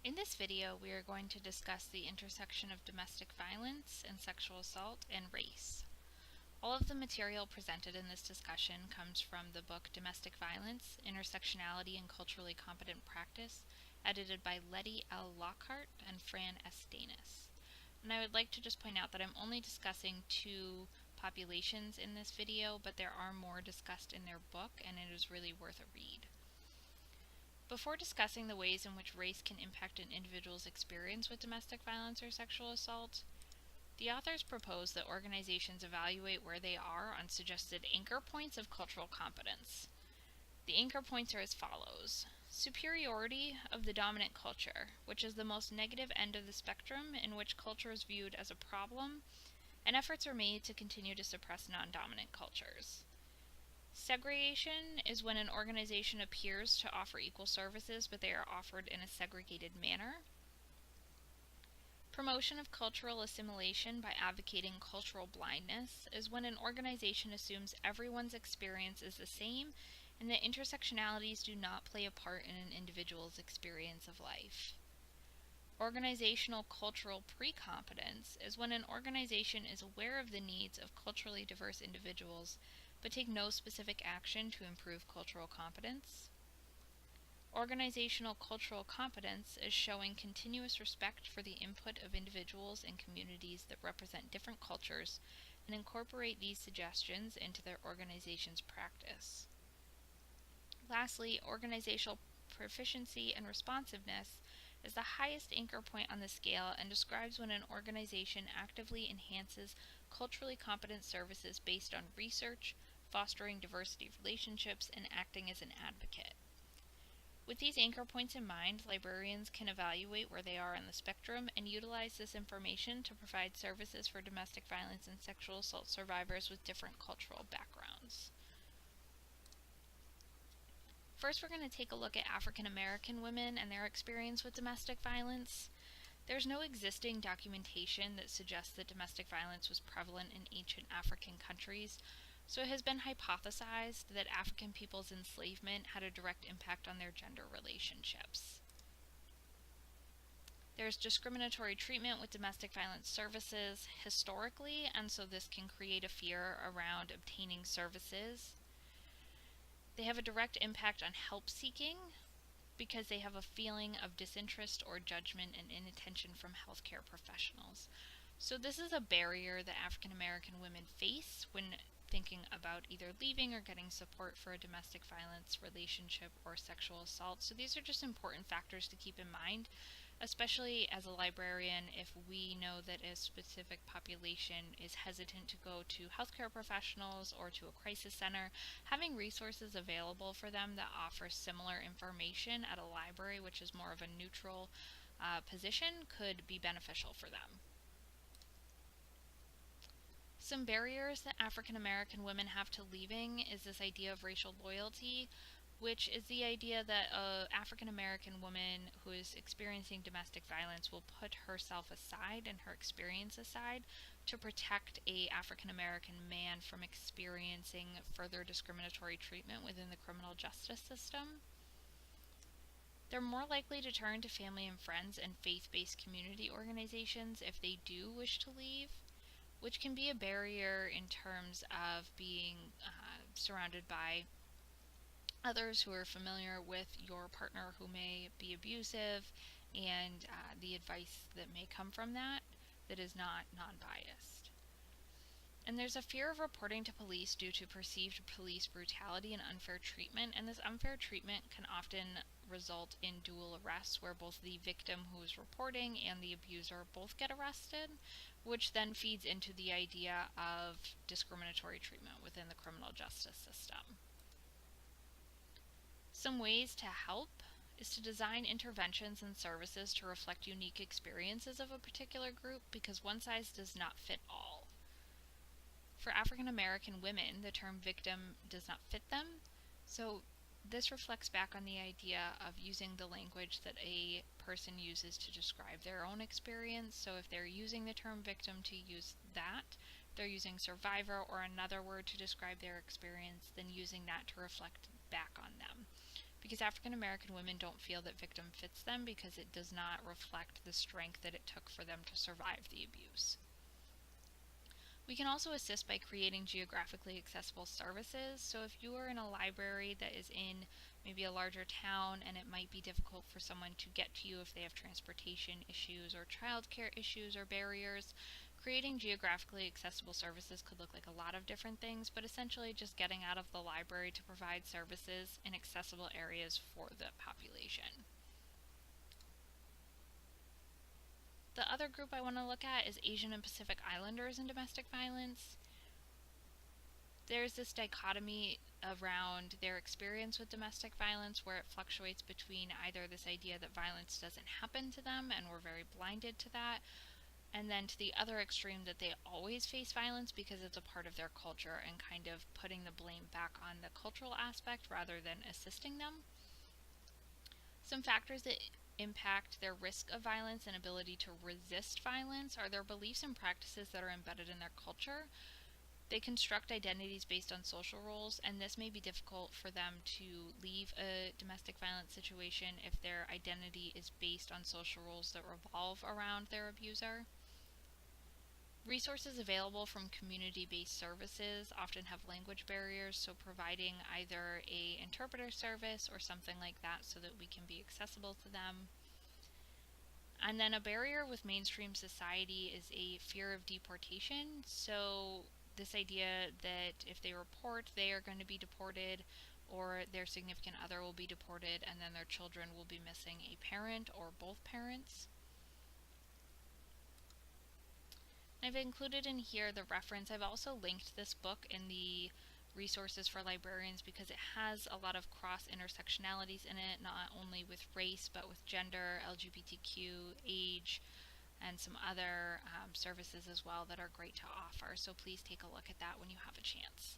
In this video, we are going to discuss the intersection of domestic violence and sexual assault and race. All of the material presented in this discussion comes from the book Domestic Violence, Intersectionality and Culturally Competent Practice, edited by Letty L. Lockhart and Fran S. Danis. And I would like to just point out that I'm only discussing two populations in this video, but there are more discussed in their book, and it is really worth a read. Before discussing the ways in which race can impact an individual's experience with domestic violence or sexual assault, the authors propose that organizations evaluate where they are on suggested anchor points of cultural competence. The anchor points are as follows: superiority of the dominant culture, which is the most negative end of the spectrum in which culture is viewed as a problem, and efforts are made to continue to suppress non-dominant cultures. Segregation is when an organization appears to offer equal services, but they are offered in a segregated manner. Promotion of cultural assimilation by advocating cultural blindness is when an organization assumes everyone's experience is the same and that intersectionalities do not play a part in an individual's experience of life. Organizational cultural precompetence is when an organization is aware of the needs of culturally diverse individuals but take no specific action to improve cultural competence. Organizational cultural competence is showing continuous respect for the input of individuals and communities that represent different cultures and incorporate these suggestions into their organization's practice. Lastly, organizational proficiency and responsiveness is the highest anchor point on the scale and describes when an organization actively enhances culturally competent services based on research, fostering diversity relationships, and acting as an advocate. With these anchor points in mind, librarians can evaluate where they are on the spectrum and utilize this information to provide services for domestic violence and sexual assault survivors with different cultural backgrounds. First, we're going to take a look at African American women and their experience with domestic violence. There's no existing documentation that suggests that domestic violence was prevalent in ancient African countries, so it has been hypothesized that African people's enslavement had a direct impact on their gender relationships. There's discriminatory treatment with domestic violence services historically, and so this can create a fear around obtaining services. They have a direct impact on help seeking because they have a feeling of disinterest or judgment and inattention from healthcare professionals. So this is a barrier that African American women face when thinking about either leaving or getting support for a domestic violence relationship or sexual assault. So these are just important factors to keep in mind, especially as a librarian. If we know that a specific population is hesitant to go to healthcare professionals or to a crisis center, having resources available for them that offer similar information at a library, which is more of a neutral position, could be beneficial for them. Some barriers that African American women have to leaving is this idea of racial loyalty, which is the idea that an African American woman who is experiencing domestic violence will put herself aside and her experience aside to protect a African American man from experiencing further discriminatory treatment within the criminal justice system. They're more likely to turn to family and friends and faith-based community organizations if they do wish to leave, which can be a barrier in terms of being surrounded by others who are familiar with your partner who may be abusive and the advice that may come from that is not non-biased. And there's a fear of reporting to police due to perceived police brutality and unfair treatment, and this unfair treatment can often result in dual arrests where both the victim who is reporting and the abuser both get arrested, which then feeds into the idea of discriminatory treatment within the criminal justice system. Some ways to help is to design interventions and services to reflect unique experiences of a particular group, because one size does not fit all. For African American women, the term victim does not fit them, so this reflects back on the idea of using the language that a person uses to describe their own experience. So if they're using the term victim, to use that. If they're using survivor or another word to describe their experience, then using that to reflect back on them. because African American women don't feel that victim fits them because it does not reflect the strength that it took for them to survive the abuse. We can also assist by creating geographically accessible services. So if you are in a library that is in maybe a larger town and it might be difficult for someone to get to you if they have transportation issues or childcare issues or barriers, creating geographically accessible services could look like a lot of different things, but essentially just getting out of the library to provide services in accessible areas for the population. The other group I want to look at is Asian and Pacific Islanders in domestic violence. There's this dichotomy around their experience with domestic violence where it fluctuates between either this idea that violence doesn't happen to them and we're very blinded to that, and then to the other extreme that they always face violence because it's a part of their culture and kind of putting the blame back on the cultural aspect rather than assisting them. Some factors that impact their risk of violence and ability to resist violence are their beliefs and practices that are embedded in their culture. They construct identities based on social roles, and this may be difficult for them to leave a domestic violence situation if their identity is based on social roles that revolve around their abuser. Resources available from community-based services often have language barriers, so providing either an interpreter service or something like that so that we can be accessible to them. And then a barrier with mainstream society is a fear of deportation. So this idea that if they report, they are going to be deported, or their significant other will be deported, and then their children will be missing a parent or both parents. I've included in here the reference. I've also linked this book in the resources for librarians because it has a lot of cross intersectionalities in it, not only with race but with gender, LGBTQ, age, and some other services as well that are great to offer. So please take a look at that when you have a chance.